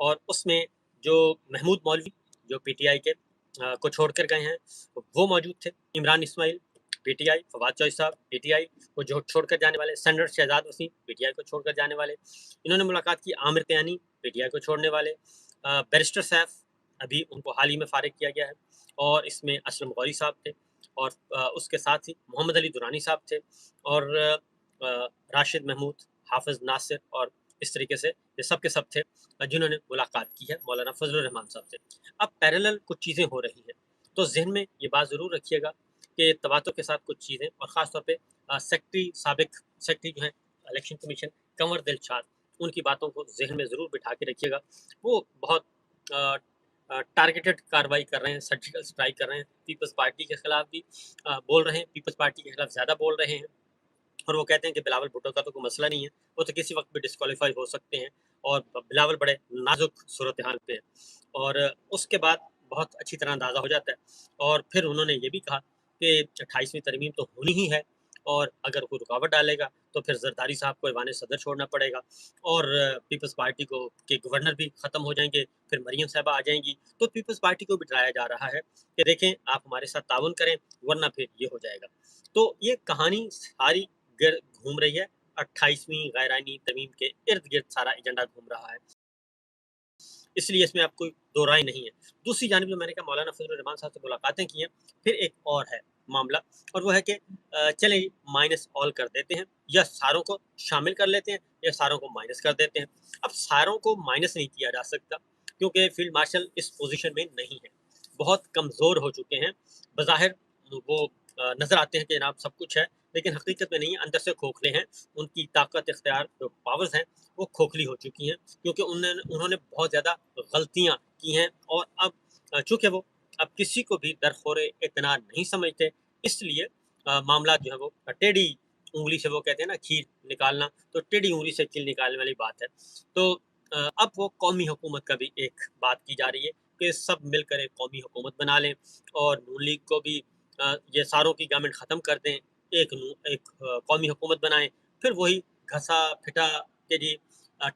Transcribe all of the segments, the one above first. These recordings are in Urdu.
اور اس میں جو محمود مولوی جو پی ٹی آئی کے کو چھوڑ کر گئے ہیں وہ موجود تھے، Imran Ismail P T I, Fawad Chaudhry صاحب پی ٹی آئی کو جو چھوڑ کر جانے والے، senator Shahzad Waseem P T I کو چھوڑ کر جانے والے، انہوں نے ملاقات کی عامر قیانی پی ٹی آئی کو چھوڑنے والے، بیرسٹر سیف ابھی ان کو حال ہی میں فارغ کیا گیا ہے، اور اس میں اسلم غوری صاحب تھے، اور اس کے ساتھ ہی محمد علی دورانی صاحب تھے، اور راشد محمود، حافظ ناصر، اور اس طریقے سے یہ سب کے سب تھے جنہوں نے ملاقات کی ہے مولانا فضل الرحمان صاحب سے۔ اب پیرالل کچھ چیزیں ہو رہی ہیں، تو ذہن میں یہ بات ضرور رکھیے گا کہ تواتر کے ساتھ کچھ چیزیں، اور خاص طور پہ سابق سیکٹری جو ہیں الیکشن کمیشن کنور دلشاد، ان کی باتوں کو ذہن میں ضرور بٹھا کے رکھیے گا۔ وہ بہت ٹارگیٹڈ کارروائی کر رہے ہیں، سرجیکل اسٹرائک کر رہے ہیں، پیپلز پارٹی کے خلاف بھی بول رہے ہیں، پیپلز پارٹی کے خلاف زیادہ بول رہے ہیں، اور وہ کہتے ہیں کہ بلاول بھٹو کا تو کوئی مسئلہ نہیں ہے، وہ تو کسی وقت بھی ڈسکوالیفائی ہو سکتے ہیں، اور بلاول بڑے نازک صورتحال پہ ہے، اور اس کے بعد بہت اچھی طرح اندازہ ہو جاتا ہے، اور پھر انہوں نے یہ بھی کہا کہ 28ویں ترمیم تو ہونی ہی ہے، اور اگر کوئی رکاوٹ ڈالے گا تو پھر زرداری صاحب کو ایوان صدر چھوڑنا پڑے گا، اور پیپلز پارٹی کو کے گورنر بھی ختم ہو جائیں گے، پھر مریم صاحبہ آ جائیں گی، تو پیپلز پارٹی کو بھی ڈرایا جا رہا ہے کہ دیکھیں آپ ہمارے ساتھ تعاون کریں ورنہ پھر یہ ہو جائے گا۔ تو یہ کہانی ساری گھوم رہی ہے 28ویں غیر آئینی ترمیم کے ارد گرد، سارا ایجنڈا گھوم رہا ہے، اس لیے اس میں آپ کوئی دو رائے نہیں ہے۔ دوسری جانب جو میں نے کہا مولانا فضل الرحمان صاحب سے ملاقاتیں کی ہیں، پھر ایک اور ہے معاملہ، اور وہ ہے کہ چلیں مائنس آل کر دیتے ہیں، یا ساروں کو شامل کر لیتے ہیں یا ساروں کو مائنس کر دیتے ہیں۔ اب ساروں کو مائنس نہیں کیا جا سکتا کیونکہ فیلڈ مارشل اس پوزیشن میں نہیں ہے، بہت کمزور ہو چکے ہیں، بظاہر وہ نظر آتے ہیں کہ جناب سب کچھ ہے، لیکن حقیقت میں نہیں ہے، اندر سے کھوکھلے ہیں، ان کی طاقت اختیار جو پاورز ہیں وہ کھوکھلی ہو چکی ہیں، کیونکہ انہوں نے بہت زیادہ غلطیاں کی ہیں، اور اب چونکہ وہ اب کسی کو بھی درخور اعتنا نہیں سمجھتے، اس لیے معاملات جو ہے وہ ٹیڑھی انگلی سے، وہ کہتے ہیں نا کھیر نکالنا، تو ٹیڑھی انگلی سے چل نکالنے والی بات ہے۔ تو اب وہ قومی حکومت کا بھی ایک بات کی جا رہی ہے کہ سب مل کر ایک قومی حکومت بنا لیں، اور نون لیگ کو بھی یہ ساروں کی گورنمنٹ ختم کر دیں، ایک قومی حکومت بنائیں، پھر وہی گھسا پھٹا کہ جی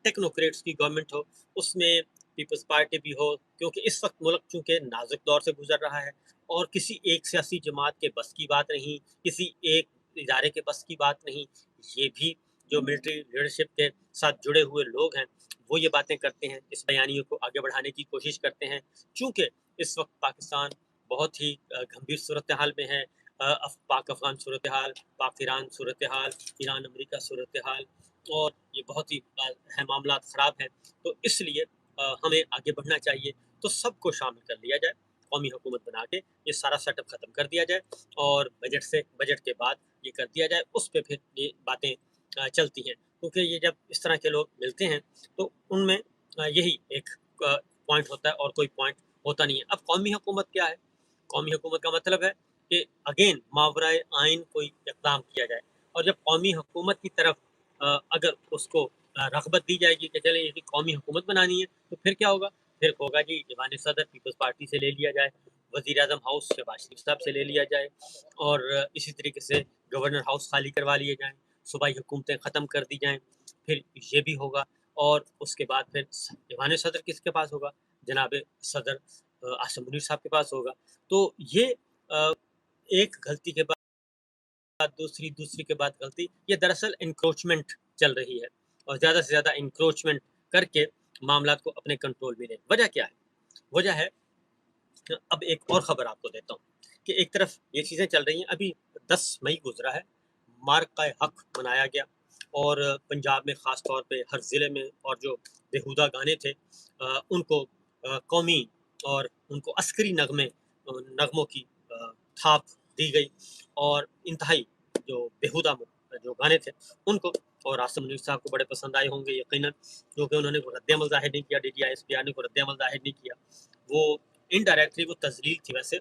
ٹیکنوکریٹس کی گورنمنٹ ہو، اس میں پیپلز پارٹی بھی ہو، کیونکہ اس وقت ملک چونکہ نازک دور سے گزر رہا ہے، اور کسی ایک سیاسی جماعت کے بس کی بات نہیں، کسی ایک ادارے کے بس کی بات نہیں، یہ بھی جو ملٹری لیڈرشپ کے ساتھ جڑے ہوئے لوگ ہیں وہ یہ باتیں کرتے ہیں، اس بیانیے کو آگے بڑھانے کی کوشش کرتے ہیں، چونکہ اس وقت پاکستان بہت ہی گھمبیر صورتحال میں ہے، پاک افغان صورتحال، پاک ایران صورتحال، ایران امریکہ صورتحال، اور یہ بہت ہی معاملات خراب ہیں، تو اس لیے ہمیں آگے بڑھنا چاہیے، تو سب کو شامل کر لیا جائے، قومی حکومت بنا کے یہ سارا سیٹ اپ ختم کر دیا جائے، اور بجٹ کے بعد یہ کر دیا جائے، اس پہ پھر یہ باتیں چلتی ہیں، کیونکہ یہ جب اس طرح کے لوگ ملتے ہیں تو ان میں یہی ایک پوائنٹ ہوتا ہے، اور کوئی پوائنٹ ہوتا نہیں ہے۔ اب قومی حکومت کیا ہے؟ قومی حکومت کا مطلب ہے کہ اگین ماورائے آئین کوئی اقدام کیا جائے، اور جب قومی حکومت کی طرف اگر اس کو رغبت دی جائے گی کہ چلیں یہ قومی حکومت بنانی ہے، تو پھر کیا ہوگا؟ پھر ہوگا جی ایوان صدر پیپلز پارٹی سے لے لیا جائے، وزیر اعظم ہاؤس شہباز شریف صاحب سے لے لیا جائے، اور اسی طریقے سے گورنر ہاؤس خالی کروا لیے جائیں، صوبائی حکومتیں ختم کر دی جائیں، پھر یہ بھی ہوگا، اور اس کے بعد پھر ایوان صدر کس کے پاس ہوگا؟ جناب صدر عاصم منیر صاحب کے پاس ہوگا۔ تو یہ ایک غلطی کے بعد دوسری کے بعد غلطی، یہ دراصل انکروچمنٹ چل رہی ہے، اور زیادہ سے زیادہ انکروچمنٹ کر کے معاملات کو اپنے کنٹرول میں لیں۔ وجہ کیا ہے؟ وجہ ہے، اب ایک اور خبر آپ کو دیتا ہوں کہ ایک طرف یہ چیزیں چل رہی ہیں، ابھی 10 مئی گزرا ہے، مارکہ حق منایا گیا، اور پنجاب میں خاص طور پہ ہر ضلع میں، اور جو بیہودہ گانے تھے ان کو قومی اور ان کو عسکری نغموں کی تھاپ دی گئی، اور انتہائی جو بیہودہ جو گانے تھے ان کو، اور عاصم منیر صاحب کو بڑے پسند آئے ہوں گے یقیناً، کیونکہ انہوں نے رد عمل ظاہر نہیں کیا، D G I S P R نے کوئی رد عمل ظاہر نہیں کیا، وہ انڈائریکٹلی وہ تذلیل تھی ویسے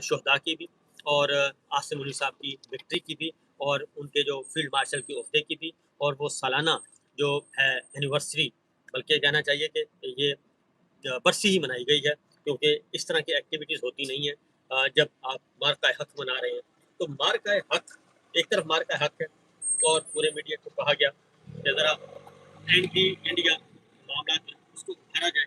شہداء کی بھی، اور عاصم منیر صاحب کی وکٹری کی بھی، اور ان کے جو فیلڈ مارشل کے عہدے کی بھی، اور وہ سالانہ جو ہے اینیورسری، بلکہ کہنا چاہیے کہ یہ برسی ہی منائی گئی ہے، کیونکہ اس طرح کی ایکٹیویٹیز ہوتی نہیں ہیں جب آپ مارکہ حق منا رہے ہیں۔ تو مارکہ حق ایک طرف مارکہ حق ہے، اور پورے میڈیا کو کہا گیا کہ ذرا اینٹی انڈیا معاملات اس کو ابھارا جائے،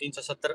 370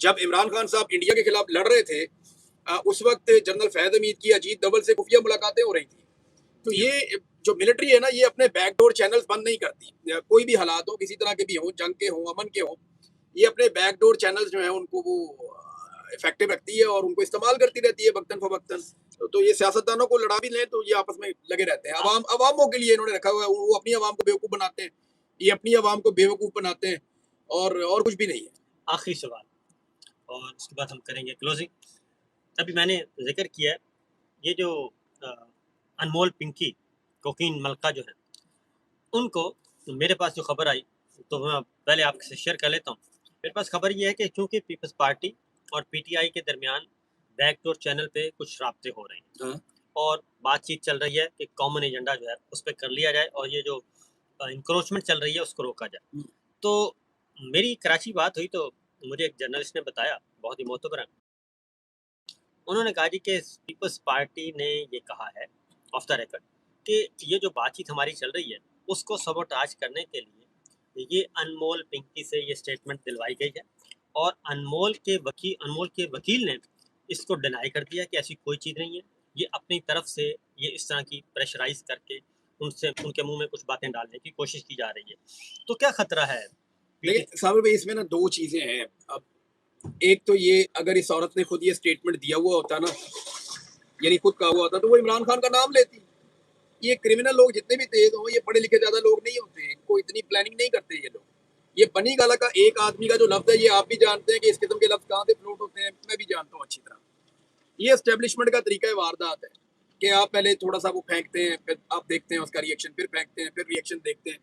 جب عمران خان صاحب انڈیا کے خلاف لڑ رہے تھے اس وقت جنرل فیض حمید کی اجیت ڈبل سے خفیہ ملاقاتیں ہو رہی تھیں. تو یہ جو ملٹری ہے نا یہ اپنے بیک ڈور چینلز بند نہیں کرتی. کوئی بھی حالات ہو کسی طرح کے بھی ہوں, جنگ کے ہوں, امن کے ہوں, یہ اپنے بیک ڈور چینلز جو ہیں ان کو وہ افیکٹو رکھتی ہے اور ان کو استعمال کرتی رہتی ہے وقتاً فوقتاً. تو یہ سیاستدانوں کو لڑا بھی لیں تو یہ آپس میں لگے رہتے ہیں. عواموں کے لیے انہوں نے رکھا ہوا ہے, وہ اپنی عوام کو بیوقوف بناتے ہیں, یہ اپنی عوام کو بیوقوف بناتے ہیں, اور کچھ بھی نہیں ہے. آخری سوال اور اس کے بعد ہم کریں گے کلوزنگ. ابھی میں نے ذکر کیا ہے یہ جو انمول پنکی کوکین ملکہ جو ہے ان کو, میرے پاس جو خبر آئی تو میں پہلے آپ سے شیئر کر لیتا ہوں. میرے پاس خبر یہ ہے کہ چونکہ پیپلز پارٹی اور پی ٹی آئی کے درمیان بیک ڈور چینل پہ کچھ رابطے ہو رہے ہیں اور بات چیت چل رہی ہے کہ کامن ایجنڈا جو ہے اس پہ کر لیا جائے اور یہ جو انکروچمنٹ چل رہی ہے اس کو روکا جائے. تو میری کراچی بات ہوئی تو مجھے ایک جرنلسٹ نے بتایا, بہت ہی معتبر ہے, انہوں نے کہا جی کہ پیپلز پارٹی نے یہ کہا ہے آف دا ریکارڈ کہ یہ جو بات چیت ہماری چل رہی ہے اس کو سبوٹاج کرنے کے لیے یہ انمول پنکی سے یہ سٹیٹمنٹ دلوائی گئی ہے اور انمول کے وکیل نے اس کو ڈینائی کر دیا کہ ایسی کوئی چیز نہیں ہے. یہ اپنی طرف سے یہ اس طرح کی پریشرائز کر کے ان کے منہ میں کچھ باتیں ڈالنے کی کوشش کی جا رہی ہے. تو کیا خطرہ ہے؟ لیکن صابر بھائی اس میں نا دو چیزیں ہیں. اب ایک تو یہ اگر اس عورت نے خود یہ سٹیٹمنٹ دیا ہوا ہوتا نا, یعنی خود کہا ہوا ہوتا, تو وہ عمران خان کا نام لیتی. یہ کرمنل لوگ جتنے بھی تیز ہوں یہ پڑھے لکھے زیادہ لوگ نہیں ہوتے, ان کو اتنی پلاننگ نہیں کرتے یہ لوگ. یہ بنی گالا کا ایک آدمی کا جو لفظ ہے یہ آپ بھی جانتے ہیں کہ اس قسم کے لفظ کہاں سے فلوٹ ہوتے ہیں, میں بھی جانتا ہوں اچھی طرح. یہ اسٹیبلشمنٹ کا طریقہ واردات ہے کہ آپ پہلے تھوڑا سا وہ پھینکتے ہیں, پھر آپ دیکھتے ہیں اس کا ریئیکشن, پھر پھینکتے ہیں, پھر ریئیکشن دیکھتے ہیں.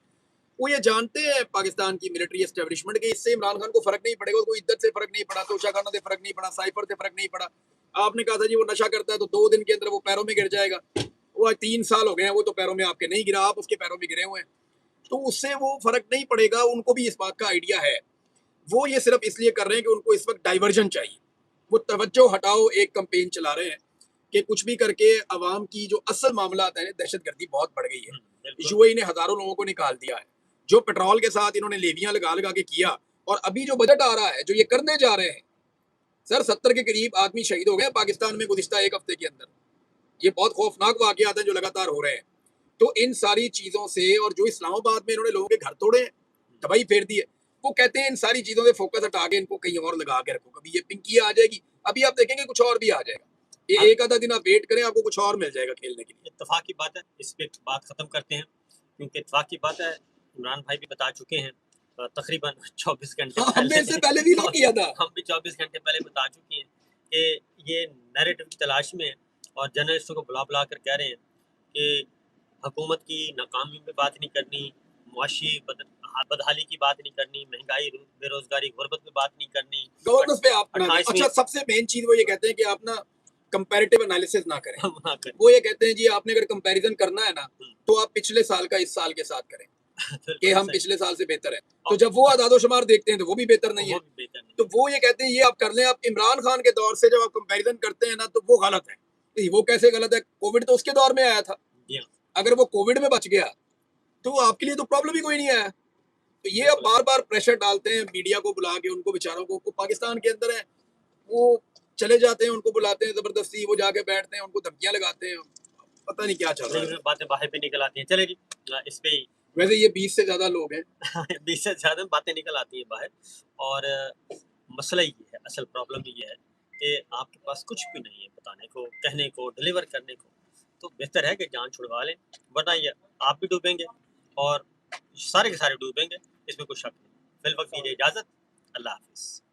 وہ یہ جانتے ہیں پاکستان کی ملٹری اسٹیبلشمنٹ کہ اس سے عمران خان کو فرق نہیں پڑے گا. کوئی عدت سے فرق نہیں پڑا, توشہ خانہ سے فرق نہیں پڑا, سائفر سے فرق نہیں پڑا. آپ نے کہا تھا جی وہ نشہ کرتا ہے تو 2 دن کے اندر وہ پیروں میں گر جائے گا. وہ 3 سال ہو گئے ہیں, وہ تو پیروں میں آپ کے نہیں گرا, آپ اس کے پیروں میں گرے ہوئے ہیں. تو اس سے وہ فرق نہیں پڑے گا. ان کو بھی اس بات کا آئیڈیا ہے. وہ یہ صرف اس لیے کر رہے ہیں کہ ان کو اس وقت ڈائیورژن چاہیے. وہ توجہ ہٹاؤ ایک کمپین چلا رہے ہیں کہ کچھ بھی کر کے عوام کی جو اصل معاملات ہیں, دہشت گردی بہت بڑھ گئی ہے. یو اے نے ہزاروں لوگوں کو نکال دیا ہے. جو پیٹرول کے ساتھ انہوں نے لیویاں لگا کے کیا, اور ابھی جو بجٹ آ رہا ہے جو یہ کرنے جا رہے ہیں, سر 70 کے قریب آدمی شہید ہو گئے پاکستان میں گزشتہ 1 ہفتے کے اندر. یہ بہت خوفناک واقعات ہیں جو لگاتار ہو رہے ہیں. تو ان ساری چیزوں سے, اور جو اسلام آباد میں انہوں نے لوگوں کے گھر توڑے ہیں, تباہی پھیر دی ہے, وہ کہتے ہیں ان ساری چیزوں سے فوکس ہٹا کے ان کو کہیں اور لگا کے رکھو. کبھی یہ پنکی آ جائے گی, ابھی آپ دیکھیں گے کچھ اور بھی آ جائے گا. یہ ایک آدھا دن آپ ویٹ کریں, آپ کو کچھ اور مل جائے گا کھیلنے کے لیے. اتفاق کی بات ہے, اس پہ بات ختم کرتے ہیں کیونکہ اتفاق کی بات ہے. عمران بھائی بھی بتا چکے ہیں تقریباً 24 گھنٹے ہم نے اس سے پہلے بھی کیا تھا, ہم بھی 24 گھنٹے پہلے بتا چکے ہیں کہ یہ نیریٹو کی تلاش میں, اور جرنلسٹوں کو بلا کر کہہ رہے ہیں کہ حکومت کی ناکامی پہ بات نہیں کرنی, معاشی بدحالی کی بات نہیں کرنی, مہنگائی, بے روزگاری, غربت پہ بات نہیں کرنی, گورننس پہ آپ. اچھا سب سے مین چیز وہ یہ کہتے ہیں کہ آپ نا کمپیریٹیو انالیسس نہ کریں. وہ یہ کہتے ہیں جی آپ نے اگر کمپیریزن کرنا ہے نا تو آپ پچھلے سال کا اس سال کے ساتھ کریں کہ ہم پچھلے سال سے بہتر ہیں. تو جب وہ اعداد و شمار دیکھتے ہیں تو وہ بھی بہتر نہیں ہے. تو وہ یہ کہتے ہیں یہ آپ کر لیں. آپ عمران خان کے دور سے جب آپ کمپیریزن کرتے ہیں نا تو وہ غلط ہے. وہ کیسے غلط ہے؟ کووڈ تو اس کے دور میں آیا تھا. اگر وہ کووڈ میں بچ گیا تو آپ کے لیے تو پرابلم ہی کوئی نہیں آیا. تو یہ اب بار بار پریشر ڈالتے ہیں میڈیا کو بلا کے, ان کو بیچاروں کو پاکستان کے اندر ہیں وہ چلے جاتے ہیں, ان کو بلاتے ہیں زبردستی, وہ جا کے بیٹھتے ہیں, ان کو دھمکیاں لگاتے ہیں, پتہ نہیں کیا چل رہا ہے. باتیں باہر پہ نکل آتی ہیں. چلے جی اس پہ ویسے یہ 20 سے زیادہ لوگ ہیں 20 سے زیادہ باتیں نکل آتی ہیں باہر, اور مسئلہ یہ ہے, اصل پرابلم یہ ہے کہ آپ کے پاس کچھ بھی نہیں ہے بتانے کو, کہنے کو, ڈیلیور کرنے کو. تو بہتر ہے کہ جان چھڑوا لیں, ورنہ یہ آپ بھی ڈوبیں گے اور سارے کے سارے ڈوبیں گے, اس میں کوئی شک نہیں. فی الوقت دیجیے اجازت, اللہ حافظ.